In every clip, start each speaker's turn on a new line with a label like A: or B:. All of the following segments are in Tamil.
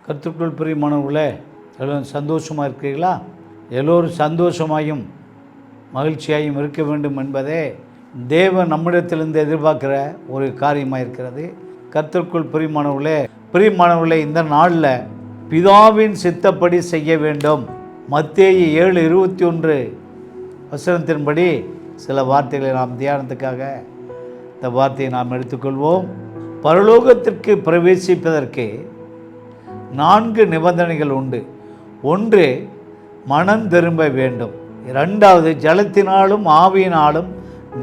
A: கர்த்தருக்குள் பிரியமானவர்களே, எல்லோரும் சந்தோஷமாக இருக்கிறீர்களா? எல்லோரும் சந்தோஷமாயும் மகிழ்ச்சியாயும் இருக்க வேண்டும் என்பதே தேவன் நம்மிடத்திலிருந்து எதிர்பார்க்கிற ஒரு காரியமாக இருக்கிறது. கர்த்தருக்குள் பிரியமானவர்களே, இந்த நாளில் பிதாவின் சித்தப்படி செய்ய வேண்டும். மத்தேயு 7:21 வசனத்தின்படி சில வார்த்தைகளை நாம் தியானத்துக்காக இந்த வார்த்தையை நாம் எடுத்துக்கொள்வோம். பரலோகத்திற்கு பிரவேசிப்பதற்கு 4 நிபந்தனைகள் உண்டு. 1, மனம் திரும்ப வேண்டும். 2, ஜலத்தினாலும் ஆவியினாலும்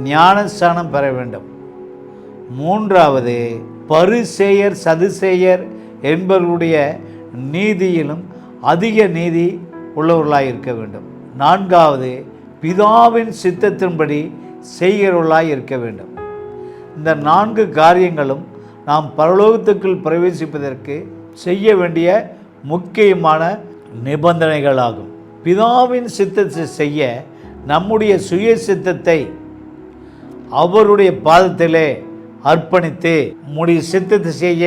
A: ஞானஸ்நானம் பெற வேண்டும். 3, பரிசேயர் சதுசேயர் என்பவர்களுடைய நீதியிலும் அதிக நீதி உள்ளவர்களாய் இருக்க வேண்டும். 4, பிதாவின் சித்தத்தின்படி செய்கிறவர்களாய் இருக்க வேண்டும். இந்த 4 காரியங்களும் நாம் பரலோகத்துக்குள் பிரவேசிப்பதற்கு செய்ய வேண்டிய முக்கியமான நிபந்தனைகளாகும். பிதாவின் சித்தத்தை செய்ய நம்முடைய சுய சித்தத்தை அவருடைய பாதத்திலே அர்ப்பணித்து, உம்முடைய சித்தத்தை செய்ய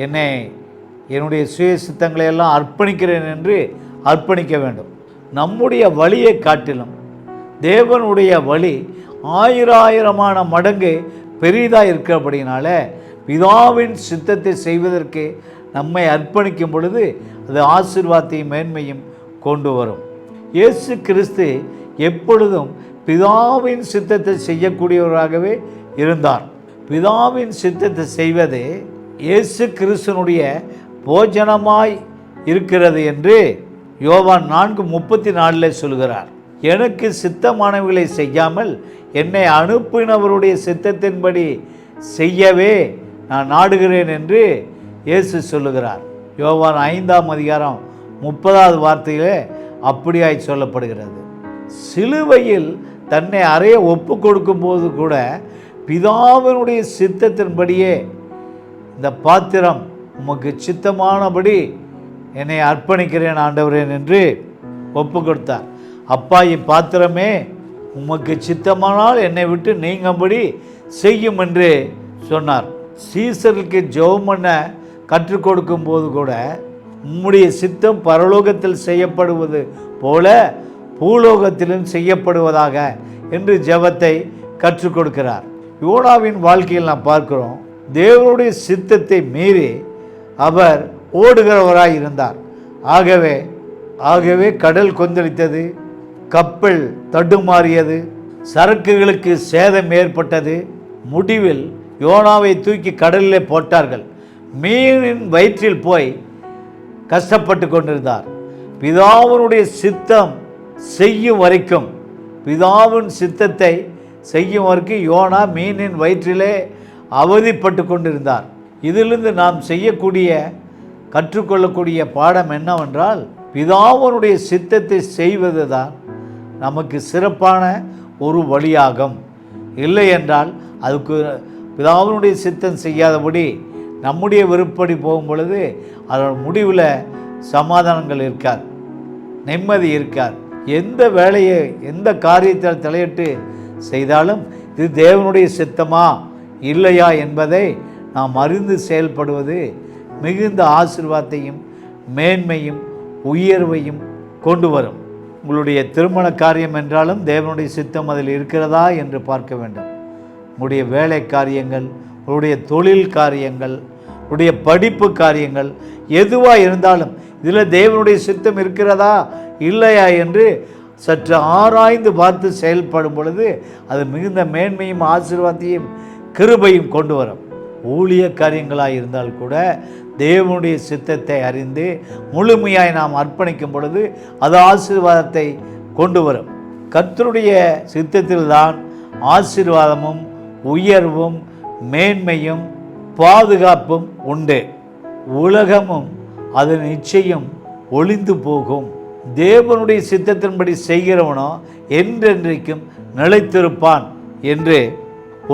A: என்னுடைய சுய சித்தங்களை எல்லாம் அர்ப்பணிக்கிறேன் என்று அர்ப்பணிக்க வேண்டும். நம்முடைய வழியை காட்டிலும் தேவனுடைய வழி 1000 மடங்கு பெரிதாக இருக்கிறபடினால பிதாவின் சித்தத்தை செய்வதற்கு நம்மை அர்ப்பணிக்கும் பொழுது அது ஆசீர்வாதத்தையும் மேன்மையும் கொண்டு வரும். இயேசு கிறிஸ்து எப்பொழுதும் பிதாவின் சித்தத்தை செய்யக்கூடியவராகவே இருந்தார். பிதாவின் சித்தத்தை செய்வது இயேசு கிறிஸ்துனுடைய போஜனமாய் இருக்கிறது என்று யோவான் 4:34 சொல்கிறார். எனக்கு சித்தமானவர்களை செய்யாமல் என்னை அனுப்பினவருடைய சித்தத்தின்படி செய்யவே நான் நாடுகிறேன் என்று இயேசு சொல்லுகிறார். யோவான் 5:30 வார்த்தையிலே அப்படியாய் சொல்லப்படுகிறது. சிலுவையில் தன்னை அறைய ஒப்பு கொடுக்கும் போது கூட பிதாவினுடைய சித்தத்தின்படியே இந்த பாத்திரம் உமக்கு சித்தமானபடி என்னை அர்ப்பணிக்கிறேன் ஆண்டவரேன் என்று ஒப்பு கொடுத்தார். அப்பா, இப்பாத்திரமே உமக்கு சித்தமானால் என்னை விட்டு நீங்கும்படி செய்யும் என்று சொன்னார். சீசருக்கு ஜெபம் பண்ண கற்றுக் கொடுக்கும் போது கூட உம்முடைய சித்தம் பரலோகத்தில் செய்யப்படுவது போல பூலோகத்திலும் செய்யப்படுவதாக என்று ஜெபத்தை கற்றுக் கொடுக்கிறார். யோனாவின் வாழ்க்கையில் நாம் பார்க்கிறோம், தேவனுடைய சித்தத்தை மீறி அவர் ஓடுகிறவராய் இருந்தார். ஆகவே கடல் கொந்தளித்தது, கப்பல் தடுமாறியது, சரக்குகளுக்கு சேதம் ஏற்பட்டது. முடிவில் யோனாவை தூக்கி கடலிலே போட்டார்கள். மீனின் வயிற்றில் போய் கஷ்டப்பட்டு கொண்டிருந்தார். பிதாவினுடைய சித்தம் செய்யும் வரைக்கும், பிதாவின் சித்தத்தை செய்யும் வரைக்கும் யோனா மீனின் வயிற்றிலே அவதிப்பட்டு கொண்டிருந்தார். இதிலிருந்து நாம் கற்றுக்கொள்ளக்கூடிய பாடம் என்னவென்றால், பிதாவினுடைய சித்தத்தை செய்வது தான் நமக்கு சிறப்பான ஒரு வழியாகும். இல்லை என்றால் அதுக்கு பிதாவினுடைய சித்தம் செய்யாதபடி நம்முடைய விருப்பப்படி போகும் பொழுது அதோட முடிவில் சமாதானங்கள் இருக்காது, நிம்மதி இருக்காது. எந்த வேலையை எந்த காரியத்தில் தலையிட்டு செய்தாலும் இது தேவனுடைய சித்தமா இல்லையா என்பதை நாம் அறிந்து செயல்படுவது மிகுந்த ஆசீர்வாதத்தையும் மேன்மையும் உயர்வையும் கொண்டு வரும். உங்களுடைய திருமண காரியம் என்றாலும் தேவனுடைய சித்தம் அதில் இருக்கிறதா என்று பார்க்க வேண்டும். உங்களுடைய வேலை காரியங்கள், உங்களுடைய தொழில் காரியங்கள், உங்களுடைய படிப்பு காரியங்கள் எதுவாக இருந்தாலும் இதில் தேவனுடைய சித்தம் இருக்கிறதா இல்லையா என்று சற்று ஆராய்ந்து பார்த்து செயல்படும் பொழுது அது மிகுந்த மேன்மையும் ஆசீர்வாதத்தையும் கிருபையும் கொண்டு வரும். ஊழிய காரியங்களாக இருந்தால் கூட தேவனுடைய சித்தத்தை அறிந்து முழுமையாய் நாம் அர்ப்பணிக்கும் பொழுது அது ஆசீர்வாதத்தை கொண்டு வரும். கர்த்தருடைய சித்தத்தில்தான் ஆசீர்வாதமும் உயர்வும் மேன்மையும் பாதுகாப்பும் உண்டு. உலகமும் அதன் நிச்சயம் ஒளிந்து போகும். தேவனுடைய சித்தத்தின்படி செய்கிறவனோ என்றென்றைக்கும் நிலைத்திருப்பான் என்று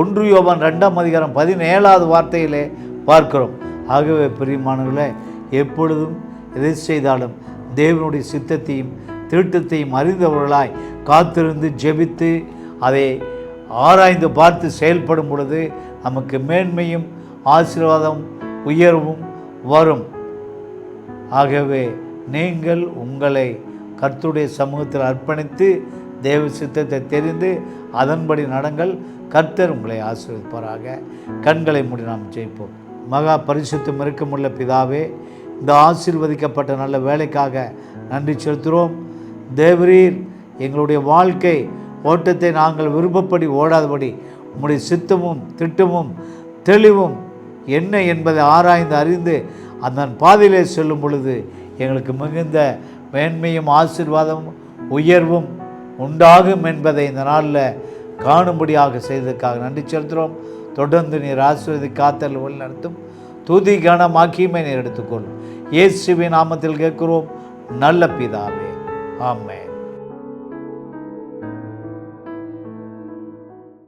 A: 1 யோவான் 2:17 வார்த்தையிலே பார்க்கிறோம். ஆகவே பிரியமானவர்களே, எப்பொழுதும் எதை செய்தாலும் தேவனுடைய சித்தத்தையும் திட்டத்தையும் அறிந்தவர்களாய் காத்திருந்து ஜெபித்து அதை ஆராய்ந்து பார்த்து செயல்படும் பொழுது நமக்கு மேன்மையும் ஆசீர்வாதம் உயர்வும் வரும். ஆகவே நீங்கள் உங்களை கர்த்தருடைய சமூகத்தில் அர்ப்பணித்து தேவ சித்தத்தை தெரிந்து அதன்படி நடங்கள். கர்த்தர் உங்களை ஆசீர்வதிப்பாராக. கண்களை மூடி நாம் ஜெயிப்போம். மகா பரிசுத்தம் இருக்கமுள்ள பிதாவே, இந்த ஆசீர்வதிக்கப்பட்ட நல்ல வேலைக்காக நன்றி செலுத்துகிறோம். தேவரீர் எங்களுடைய வாழ்க்கை ஓட்டத்தை நாங்கள் விருப்பப்படி ஓடாதபடி உம்முடைய சித்தமும் திட்டமும் தெளிவும் என்ன என்பதை ஆராய்ந்து அறிந்து அந்த பாதையிலே செல்லும் பொழுது எங்களுக்கு மிகுந்த மேன்மையும் ஆசீர்வாதமும் உயர்வும் உண்டாகும் என்பதை இந்த நாளில் காணும்படியாக செய்ததற்காக நன்றி செலுத்துகிறோம். தொடர்ந்து நீர் ஆசீர்வதி காத்தல் வழி நடத்தும். துதி கன மகிமை நீர் எடுத்துக்கொள்ளும். இயேசுவின் நாமத்தில் கேட்கிறோம் நல்ல பிதாவே. ஆமென்.